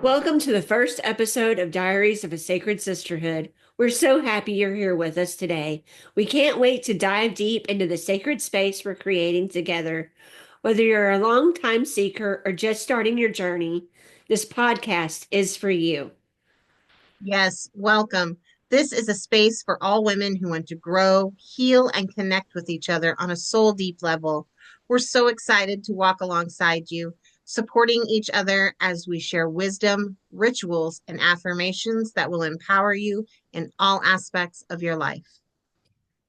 Welcome to the first episode of Diaries of a Sacred Sisterhood. We're so happy you're here with us today. We can't wait to dive deep into the sacred space we're creating together. Whether you're a long-time seeker or just starting your journey, this podcast is for you. Yes, welcome. This is a space for all women who want to grow, heal, and connect with each other on a soul deep level. We're so excited to walk alongside you, supporting each other as we share wisdom, rituals, and affirmations that will empower you in all aspects of your life.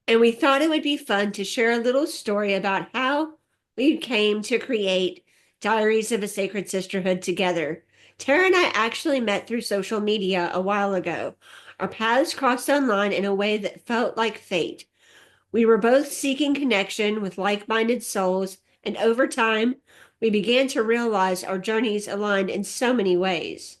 And we thought it would be fun to share a little story about how we came to create Diaries of a Sacred Sisterhood together. Tara and I actually met through social media a while ago. Our paths crossed online in a way that felt like fate. We were both seeking connection with like-minded souls, and over time, we began to realize our journeys aligned in so many ways.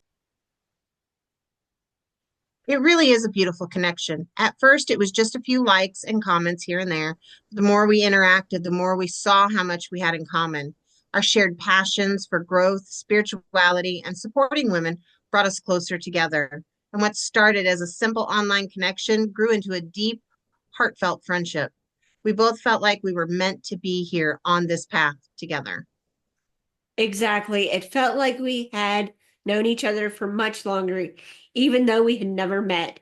It really is a beautiful connection. At first, it was just a few likes and comments here and there. The more we interacted, the more we saw how much we had in common. Our shared passions for growth, spirituality, and supporting women brought us closer together. And what started as a simple online connection grew into a deep, heartfelt friendship. We both felt like we were meant to be here on this path together. Exactly. It felt like we had known each other for much longer, even though we had never met.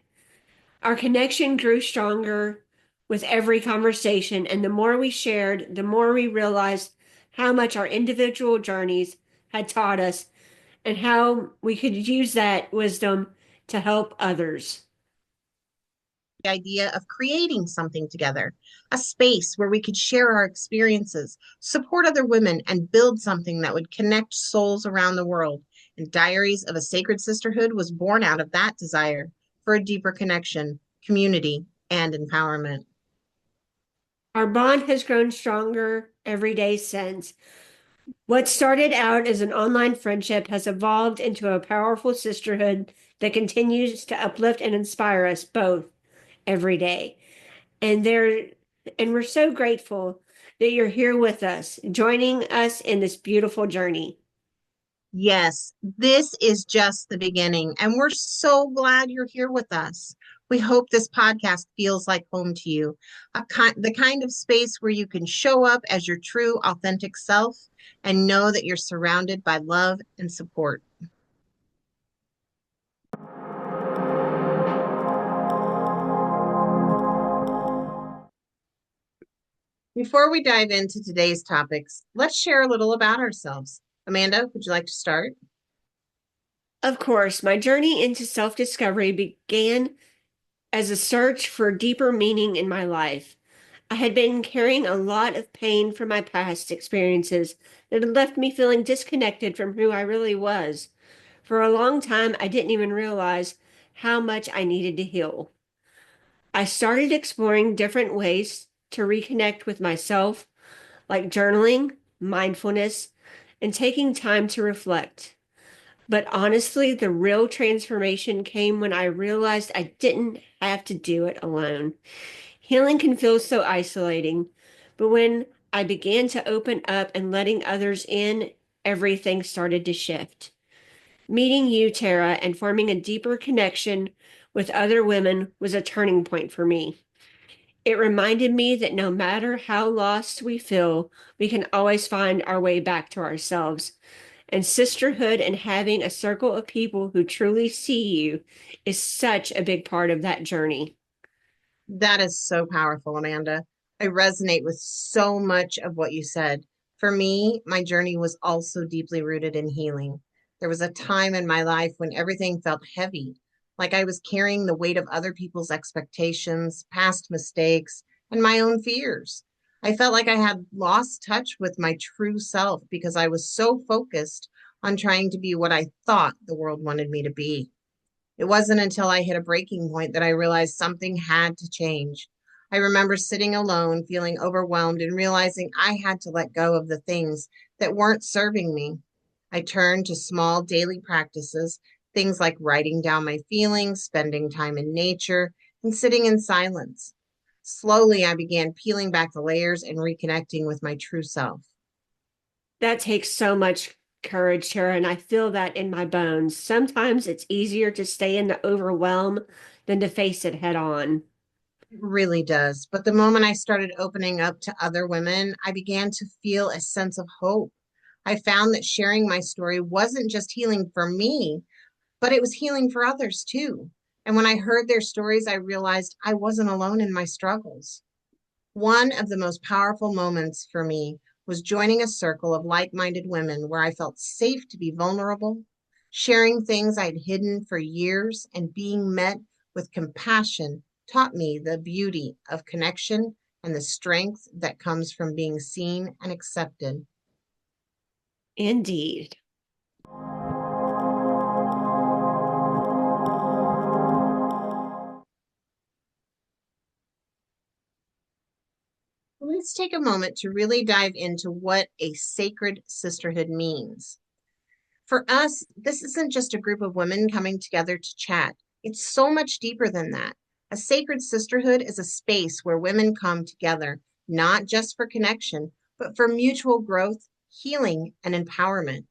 Our connection grew stronger with every conversation, and the more we shared, the more we realized how much our individual journeys had taught us and how we could use that wisdom to help others. The idea of creating something together, a space where we could share our experiences, support other women, and build something that would connect souls around the world. And Diaries of a Sacred Sisterhood was born out of that desire for a deeper connection, community, and empowerment. Our bond has grown stronger every day since. What started out as an online friendship has evolved into a powerful sisterhood that continues to uplift and inspire us both every day. And there and we're so grateful that you're here with us, joining us in this beautiful journey. Yes, this is just the beginning, and we're so glad you're here with us. We hope this podcast feels like home to you, the kind of space where you can show up as your true, authentic self and know that you're surrounded by love and support. Before we dive into today's topics, let's share a little about ourselves. Amanda, would you like to start? Of course, my journey into self-discovery began as a search for deeper meaning in my life. I had been carrying a lot of pain from my past experiences that had left me feeling disconnected from who I really was. For a long time, I didn't even realize how much I needed to heal. I started exploring different ways to reconnect with myself, like journaling, mindfulness, and taking time to reflect. But honestly, the real transformation came when I realized I didn't have to do it alone. Healing can feel so isolating, but when I began to open up and letting others in, everything started to shift. Meeting you, Tara, and forming a deeper connection with other women was a turning point for me. It reminded me that no matter how lost we feel, we can always find our way back to ourselves. And sisterhood and having a circle of people who truly see you is such a big part of that journey. That is so powerful, Amanda. I resonate with so much of what you said. For me, my journey was also deeply rooted in healing. There was a time in my life when everything felt heavy, like I was carrying the weight of other people's expectations, past mistakes, and my own fears. I felt like I had lost touch with my true self because I was so focused on trying to be what I thought the world wanted me to be. It wasn't until I hit a breaking point that I realized something had to change. I remember sitting alone, feeling overwhelmed, and realizing I had to let go of the things that weren't serving me. I turned to small daily practices, things like writing down my feelings, spending time in nature, and sitting in silence. Slowly, I began peeling back the layers and reconnecting with my true self. That takes so much encouraged her, and I feel that in my bones. Sometimes it's easier to stay in the overwhelm than to face it head on. It really does. But the moment I started opening up to other women, I began to feel a sense of hope. I found that sharing my story wasn't just healing for me, but it was healing for others too. And when I heard their stories, I realized I wasn't alone in my struggles. One of the most powerful moments for me was joining a circle of like minded women where I felt safe to be vulnerable, sharing things I'd hidden for years, and being met with compassion taught me the beauty of connection and the strength that comes from being seen and accepted. Indeed. Let's take a moment to really dive into what a sacred sisterhood means. For us, this isn't just a group of women coming together to chat. It's so much deeper than that. A sacred sisterhood is a space where women come together, not just for connection, but for mutual growth, healing, and empowerment.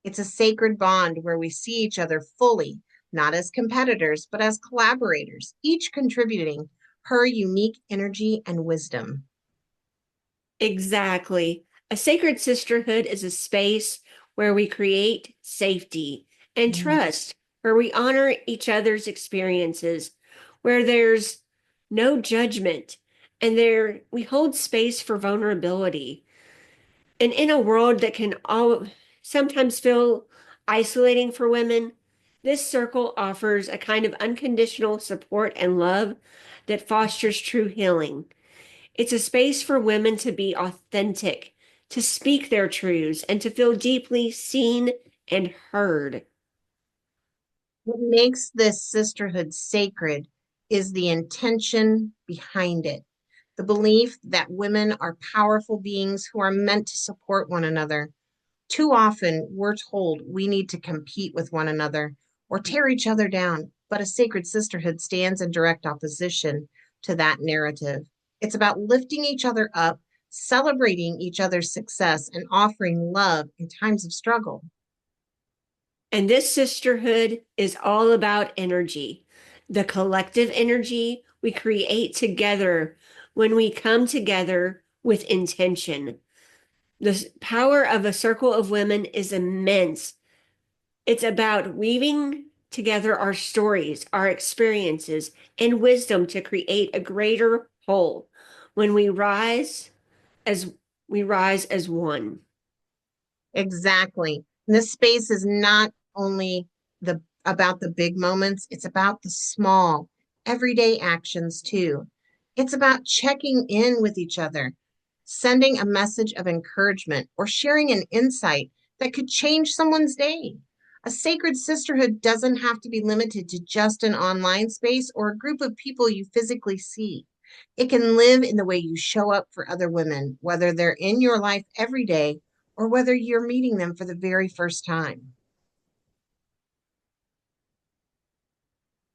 It's a sacred bond where we see each other fully, not as competitors, but as collaborators, each contributing her unique energy and wisdom. Exactly. A sacred sisterhood is a space where we create safety and trust, where we honor each other's experiences, where there's no judgment, and there we hold space for vulnerability. And in a world that can all sometimes feel isolating for women, this circle offers a kind of unconditional support and love that fosters true healing. It's a space for women to be authentic, to speak their truths, and to feel deeply seen and heard. What makes this sisterhood sacred is the intention behind it, the belief that women are powerful beings who are meant to support one another. Too often, we're told we need to compete with one another or tear each other down, but a sacred sisterhood stands in direct opposition to that narrative. It's about lifting each other up, celebrating each other's success, and offering love in times of struggle. And this sisterhood is all about energy, the collective energy we create together when we come together with intention. The power of a circle of women is immense. It's about weaving together our stories, our experiences, and wisdom to create a greater whole. When as we rise as one. Exactly. And this space is not only the about the big moments, it's about the small, everyday actions too. It's about checking in with each other, sending a message of encouragement, or sharing an insight that could change someone's day. A sacred sisterhood doesn't have to be limited to just an online space or a group of people you physically see. It can live in the way you show up for other women, whether they're in your life every day or whether you're meeting them for the very first time.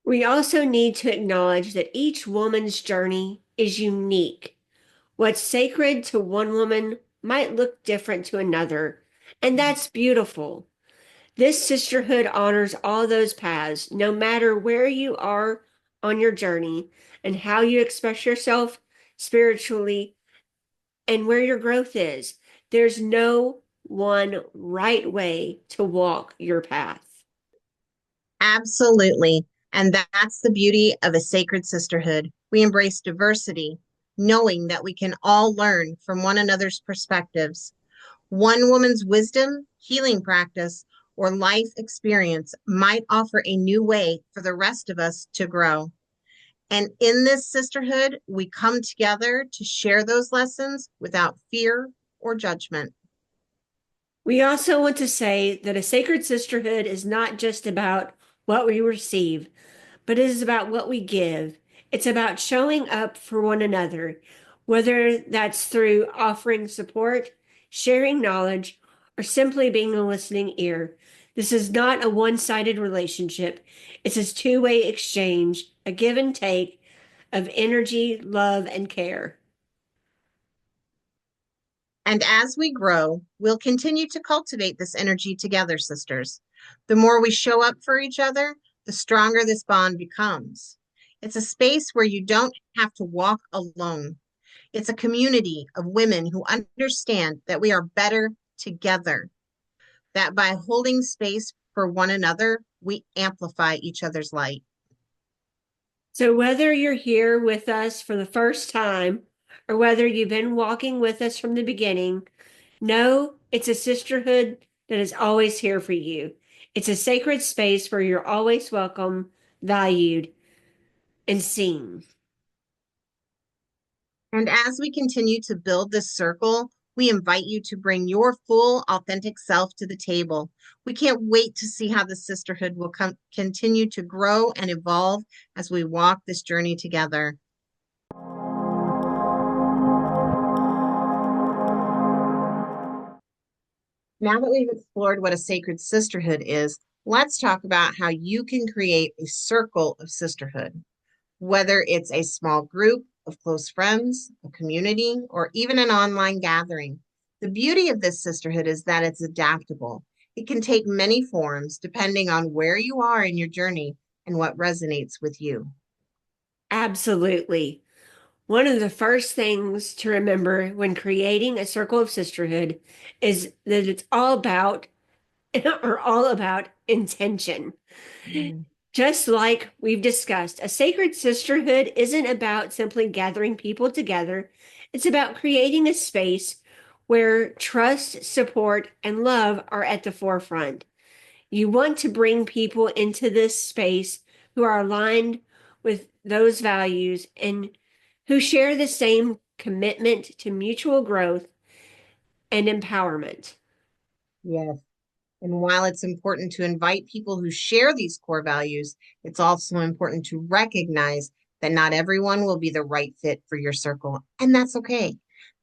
We also need to acknowledge that each woman's journey is unique. What's sacred to one woman might look different to another, and that's beautiful. This sisterhood honors all those paths, no matter where you are on your journey and how you express yourself spiritually and where your growth is. There's no one right way to walk your path. Absolutely. And that's the beauty of a sacred sisterhood. We embrace diversity, knowing that we can all learn from one another's perspectives. One woman's wisdom, healing practice, or life experience might offer a new way for the rest of us to grow. And in this sisterhood, we come together to share those lessons without fear or judgment. We also want to say that a sacred sisterhood is not just about what we receive, but it is about what we give. It's about showing up for one another, whether that's through offering support, sharing knowledge, or simply being a listening ear. This is not a one-sided relationship. It's a two-way exchange, a give and take of energy, love, and care. And as we grow, we'll continue to cultivate this energy together, sisters. The more we show up for each other, the stronger this bond becomes. It's a space where you don't have to walk alone. It's a community of women who understand that we are better together, that by holding space for one another, we amplify each other's light. So, whether you're here with us for the first time or whether you've been walking with us from the beginning, know it's a sisterhood that is always here for you. It's a sacred space where you're always welcome, valued, and seen. And as we continue to build this circle, we invite you to bring your full, authentic self to the table. We can't wait to see how the sisterhood will continue to grow and evolve as we walk this journey together. Now that we've explored what a sacred sisterhood is, let's talk about how you can create a circle of sisterhood. Whether it's a small group of close friends, a community, or even an online gathering. The beauty of this sisterhood is that it's adaptable. It can take many forms depending on where you are in your journey and what resonates with you. Absolutely. One of the first things to remember when creating a circle of sisterhood is that it's all about or all about intention. Mm. Just like we've discussed, a sacred sisterhood isn't about simply gathering people together. It's about creating a space where trust, support, and love are at the forefront. You want to bring people into this space who are aligned with those values and who share the same commitment to mutual growth and empowerment. Yes. And while it's important to invite people who share these core values, it's also important to recognize that not everyone will be the right fit for your circle, and that's okay.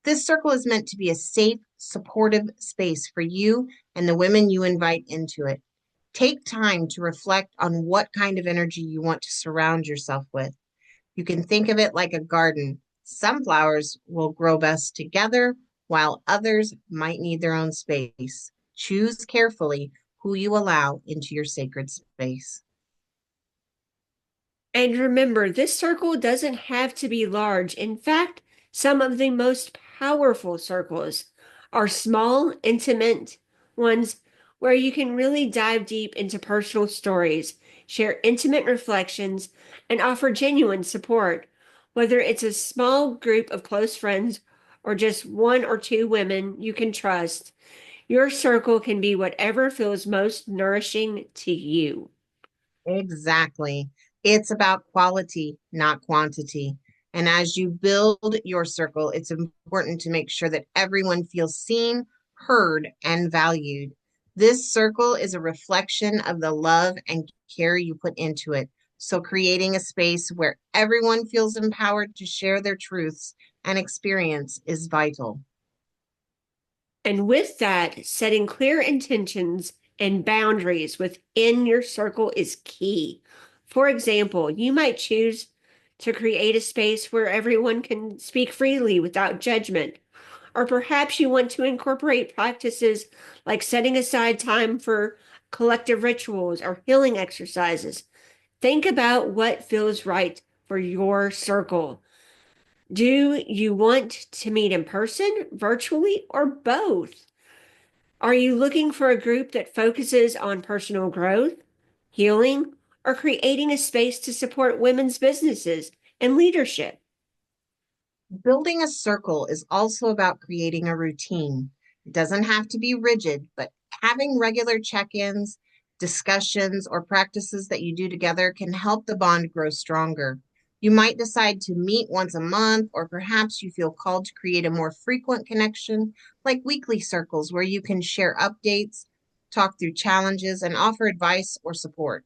This circle is meant to be a safe, supportive space for you and the women you invite into it. Take time to reflect on what kind of energy you want to surround yourself with. You can think of it like a garden. Some flowers will grow best together, while others might need their own space. Choose carefully who you allow into your sacred space. And remember, this circle doesn't have to be large. In fact, some of the most powerful circles are small, intimate ones where you can really dive deep into personal stories, share intimate reflections, and offer genuine support. Whether it's a small group of close friends or just one or two women you can trust, your circle can be whatever feels most nourishing to you. Exactly. It's about quality, not quantity. And as you build your circle, it's important to make sure that everyone feels seen, heard, and valued. This circle is a reflection of the love and care you put into it. So, creating a space where everyone feels empowered to share their truths and experience is vital. And with that, setting clear intentions and boundaries within your circle is key. For example, you might choose to create a space where everyone can speak freely without judgment. Or perhaps you want to incorporate practices like setting aside time for collective rituals or healing exercises. Think about what feels right for your circle. Do you want to meet in person, virtually, or both? Are you looking for a group that focuses on personal growth, healing, or creating a space to support women's businesses and leadership? Building a circle is also about creating a routine. It doesn't have to be rigid, but having regular check ins, discussions, or practices that you do together can help the bond grow stronger. You might decide to meet once a month, or perhaps you feel called to create a more frequent connection, like weekly circles where you can share updates, talk through challenges, and offer advice or support.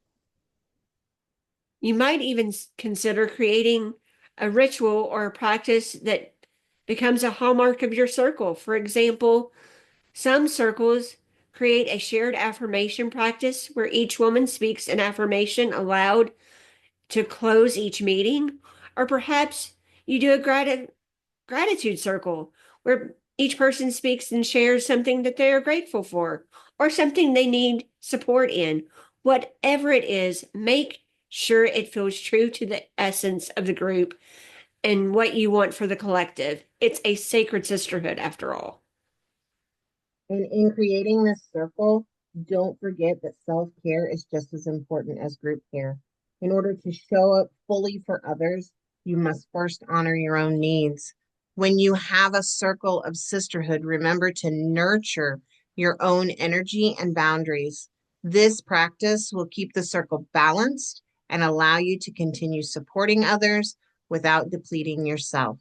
You might even consider creating a ritual or a practice that becomes a hallmark of your circle. For example, some circles create a shared affirmation practice where each woman speaks an affirmation aloud to close each meeting. Or perhaps you do a gratitude circle where Each person speaks and shares something that they are grateful for or something they need support in. Whatever it is, make sure it feels true to the essence of the group and what you want for the collective. It's a sacred sisterhood, after all. And in creating this circle, don't forget that self care is just as important as group care. In order to show up fully for others, you must first honor your own needs. When you have a circle of sisterhood, remember to nurture your own energy and boundaries. This practice will keep the circle balanced and allow you to continue supporting others without depleting yourself.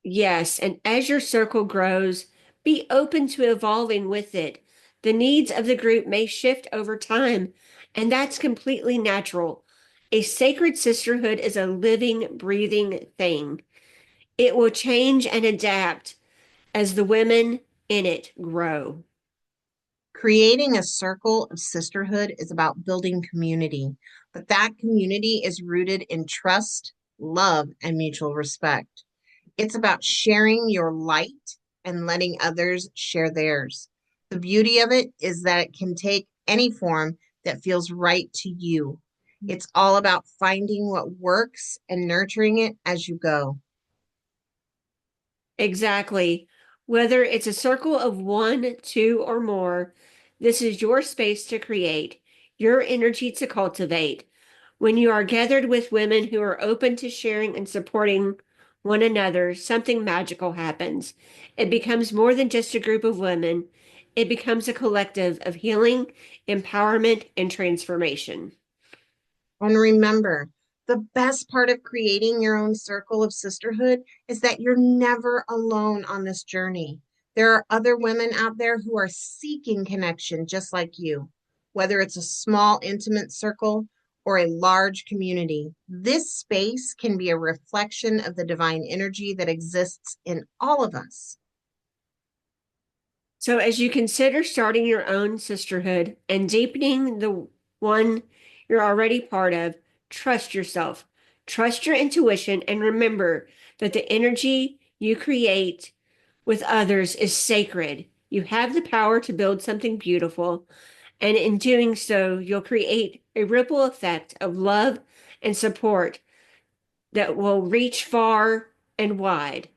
Yes, and as your circle grows, be open to evolving with it. The needs of the group may shift over time, and that's completely natural. A sacred sisterhood is a living, breathing thing. It will change and adapt as the women in it grow. Creating a circle of sisterhood is about building community, but that community is rooted in trust, love, and mutual respect. It's about sharing your light and letting others share theirs. The beauty of it is that it can take any form that feels right to you. It's all about finding what works and nurturing it as you go. Exactly. Whether it's a circle of one, two, or more, this is your space to create, your energy to cultivate. When you are gathered with women who are open to sharing and supporting one another, something magical happens. It becomes more than just a group of women, it becomes a collective of healing, empowerment, and transformation. And remember, the best part of creating your own circle of sisterhood is that you're never alone on this journey. There are other women out there who are seeking connection just like you. Whether it's a small, intimate circle or a large community, this space can be a reflection of the divine energy that exists in all of us. So, as you consider starting your own sisterhood and deepening the one you're already part of, trust yourself, trust your intuition, and remember that the energy you create with others is sacred. You have the power to build something beautiful, and in doing so, you'll create a ripple effect of love and support that will reach far and wide.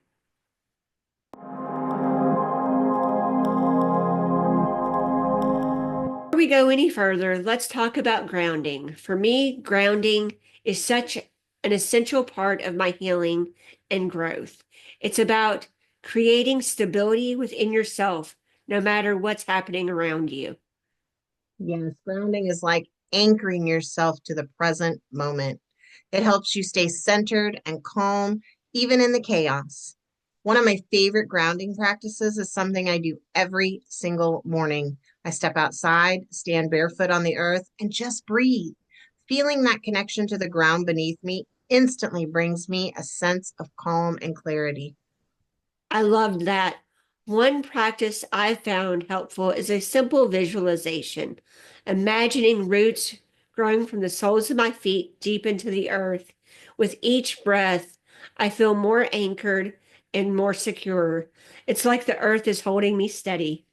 Before we go any further, let's talk about grounding. For me, grounding is such an essential part of my healing and growth. It's about creating stability within yourself, no matter what's happening around you. Yes, grounding is like anchoring yourself to the present moment. It helps you stay centered and calm, even in the chaos. One of my favorite grounding practices is something I do every single morning. I step outside, stand barefoot on the earth, and just breathe. Feeling that connection to the ground beneath me instantly brings me a sense of calm and clarity. I loved that. One practice I found helpful is a simple visualization, imagining roots growing from the soles of my feet deep into the earth. With each breath, I feel more anchored and more secure. It's like the earth is holding me steady.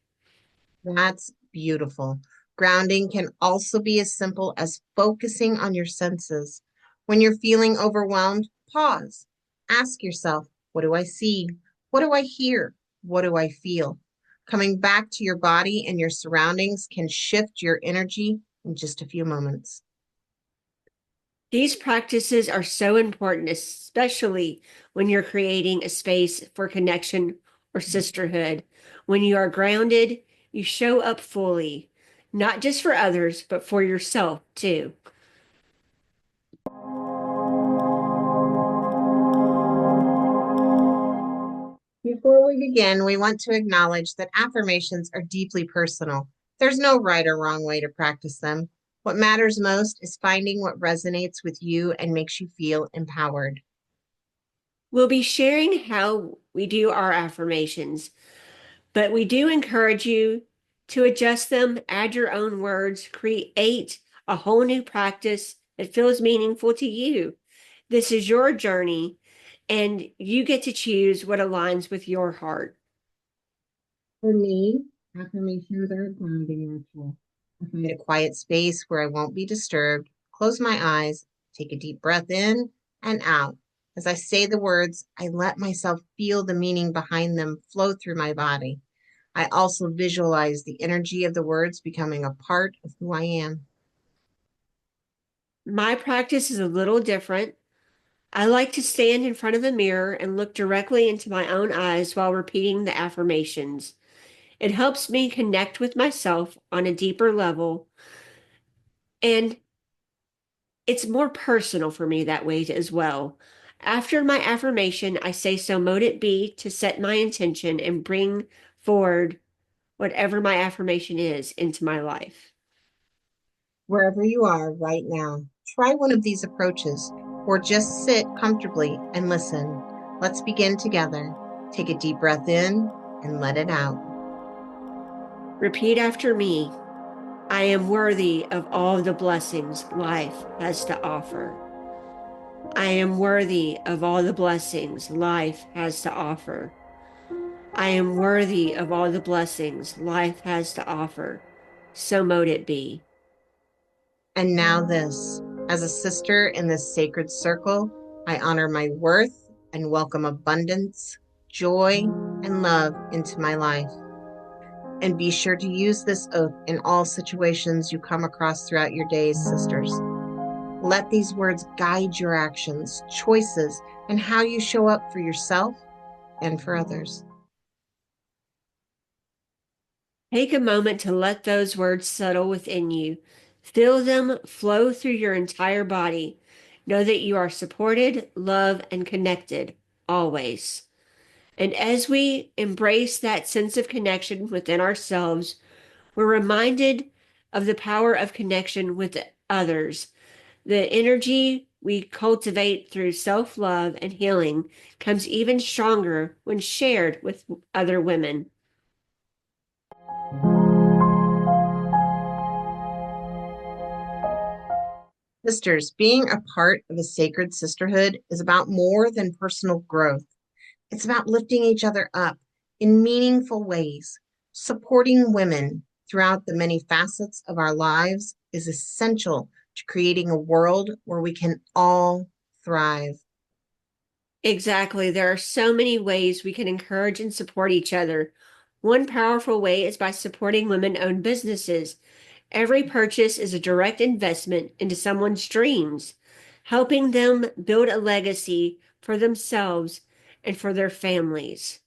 That's beautiful. Grounding can also be as simple as focusing on your senses. When you're feeling overwhelmed, pause. Ask yourself, what do I see? What do I hear? What do I feel? Coming back to your body and your surroundings can shift your energy in just a few moments. These practices are so important, especially when you're creating a space for connection or sisterhood. When you are grounded, you show up fully, not just for others, but for yourself too. Before we begin, we want to acknowledge that affirmations are deeply personal. There's no right or wrong way to practice them. What matters most is finding what resonates with you and makes you feel empowered. We'll be sharing how we do our affirmations, but we do encourage you to adjust them, add your own words, create a whole new practice that feels meaningful to you. This is your journey, and you get to choose what aligns with your heart. For me, affirmations are a grounding ritual. I find a quiet space where I won't be disturbed, close my eyes, take a deep breath in and out. As I say the words, I let myself feel the meaning behind them flow through my body. I also visualize the energy of the words becoming a part of who I am. My practice is a little different. I like to stand in front of a mirror and look directly into my own eyes while repeating the affirmations. It helps me connect with myself on a deeper level, and it's more personal for me that way as well. After my affirmation, I say, so mote it be, to set my intention and bring forward whatever my affirmation is into my life. Wherever you are right now, try one of these approaches or just sit comfortably and listen. Let's begin together. Take a deep breath in and let it out. Repeat after me. I am worthy of all the blessings life has to offer. I am worthy of all the blessings life has to offer. I am worthy of all the blessings life has to offer. So mote it be. And now, this as a sister in this sacred circle, I honor my worth and welcome abundance, joy, and love into my life. And be sure to use this oath in all situations you come across throughout your days, sisters. Let these words guide your actions, choices, and how you show up for yourself and for others. Take a moment to let those words settle within you. Feel them flow through your entire body. Know that you are supported, loved, and connected always. And as we embrace that sense of connection within ourselves, we're reminded of the power of connection with others. The energy we cultivate through self love and healing comes even stronger when shared with other women. Sisters, being a part of a sacred sisterhood is about more than personal growth. It's about lifting each other up in meaningful ways. Supporting women throughout the many facets of our lives is essential to creating a world where we can all thrive. Exactly. There are so many ways we can encourage and support each other. One powerful way is by supporting women-owned businesses. Every purchase is a direct investment into someone's dreams, helping them build a legacy for themselves and for their families.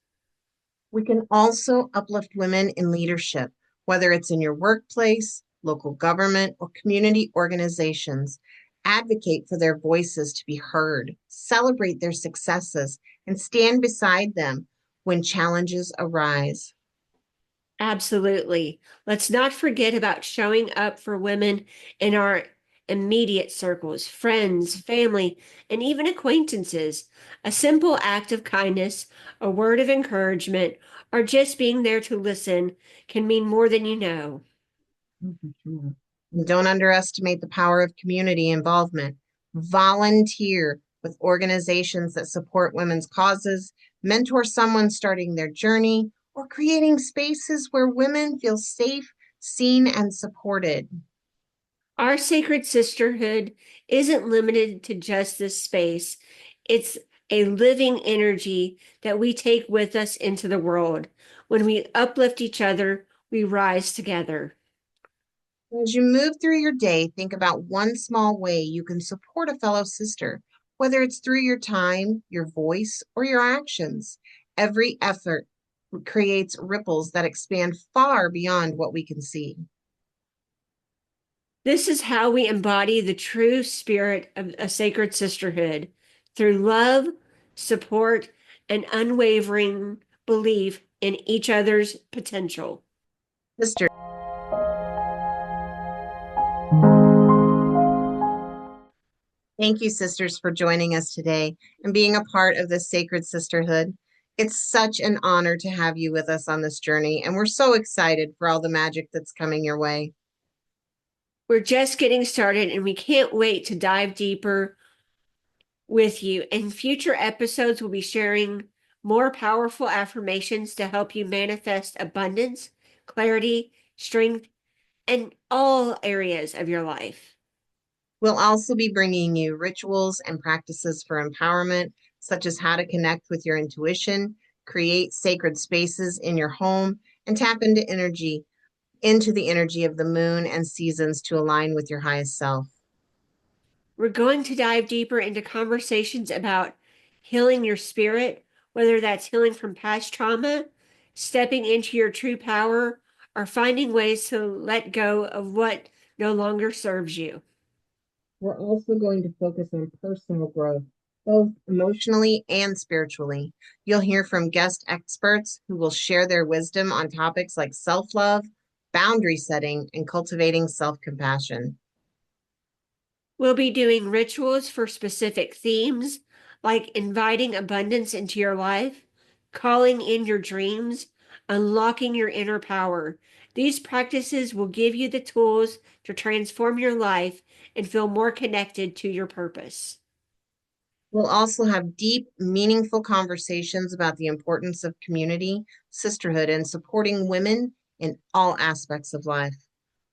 We can also uplift women in leadership, whether it's in your workplace, local government, or community organizations. Advocate for their voices to be heard, celebrate their successes, and stand beside them when challenges arise. Absolutely. Let's not forget about showing up for women in our immediate circles, friends, family, and even acquaintances. A simple act of kindness, a word of encouragement, or just being there to listen can mean more than you know. Oh, for sure. And don't underestimate the power of community involvement. Volunteer with organizations that support women's causes, mentor someone starting their journey, or creating spaces where women feel safe, seen, and supported. Our sacred sisterhood isn't limited to just this space. It's a living energy that we take with us into the world. When we uplift each other, we rise together. As you move through your day, think about one small way you can support a fellow sister, whether it's through your time, your voice, or your actions. Every effort creates ripples that expand far beyond what we can see. This is how we embody the true spirit of a sacred sisterhood through love, support, and unwavering belief in each other's potential. Sister, thank you, sisters, for joining us today and being a part of this sacred sisterhood. It's such an honor to have you with us on this journey, and we're so excited for all the magic that's coming your way. We're just getting started and we can't wait to dive deeper with you. In future episodes, we'll be sharing more powerful affirmations to help you manifest abundance, clarity, strength, in all areas of your life. We'll also be bringing you rituals and practices for empowerment, such as how to connect with your intuition, create sacred spaces in your home, and tap into the energy of the moon and seasons to align with your highest self. We're going to dive deeper into conversations about healing your spirit, whether that's healing from past trauma, stepping into your true power, or finding ways to let go of what no longer serves you. We're also going to focus on personal growth, both emotionally and spiritually. You'll hear from guest experts who will share their wisdom on topics like self love, boundary setting, and cultivating self compassion. We'll be doing rituals for specific themes, like inviting abundance into your life, calling in your dreams, unlocking your inner power. These practices will give you the tools to transform your life and feel more connected to your purpose. We'll also have deep, meaningful conversations about the importance of community, sisterhood, and supporting women in all aspects of life.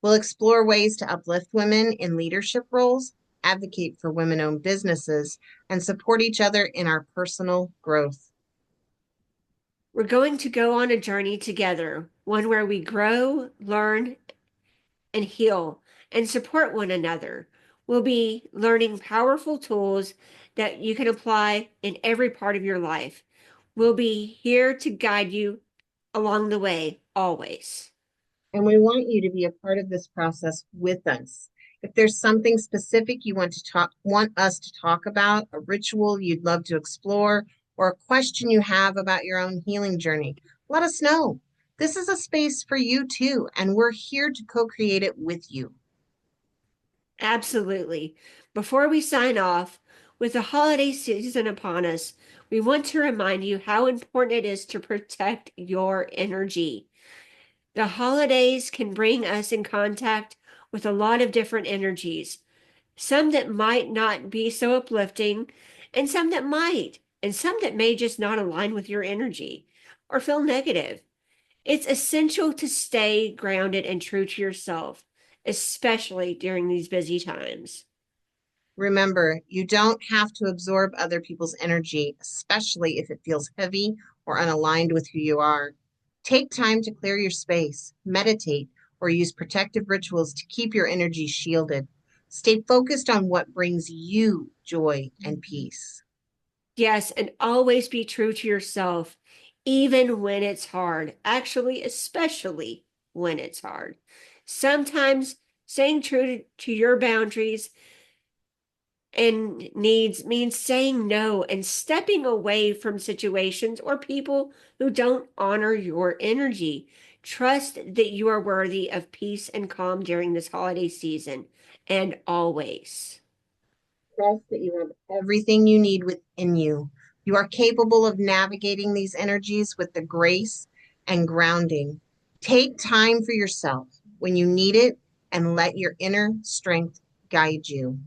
We'll explore ways to uplift women in leadership roles, advocate for women owned businesses, and support each other in our personal growth. We're going to go on a journey together, one where we grow, learn, and heal and support one another. We'll be learning powerful tools that you can apply in every part of your life. We'll be here to guide you along the way, always. And we want you to be a part of this process with us. If there's something specific you want us to talk about, a ritual you'd love to explore, or a question you have about your own healing journey, let us know. This is a space for you too, and we're here to co-create it with you. Absolutely. Before we sign off, with the holiday season upon us, we want to remind you how important it is to protect your energy. The holidays can bring us in contact with a lot of different energies, some that might not be so uplifting, and some that might, and some that may just not align with your energy or feel negative. It's essential to stay grounded and true to yourself, especially during these busy times. Remember, you don't have to absorb other people's energy, especially if it feels heavy or unaligned with who you are. Take time to clear your space, meditate, or use protective rituals to keep your energy shielded. Stay focused on what brings you joy and peace. Yes, and always be true to yourself, even when it's hard. Actually, especially when it's hard. Sometimes staying true to your boundaries and needs means saying no and stepping away from situations or people who don't honor your energy. Trust that you are worthy of peace and calm during this holiday season and always. Trust that you have everything you need within you. You are capable of navigating these energies with the grace and grounding. Take time for yourself when you need it and let your inner strength guide you.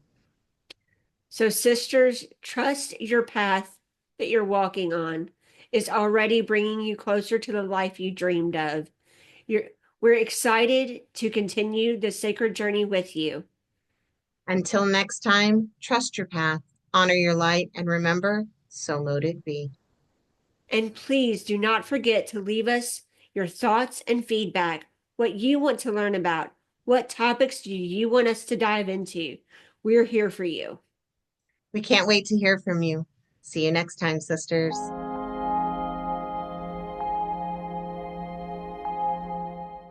So, sisters, trust your path that you're walking on is already bringing you closer to the life you dreamed of. You're, we're excited to continue the sacred journey with you. Until next time, trust your path, honor your light, and remember, so mote it be. And please do not forget to leave us your thoughts and feedback, what you want to learn about, what topics do you want us to dive into. We're here for you. We can't wait to hear from you. See you next time, sisters.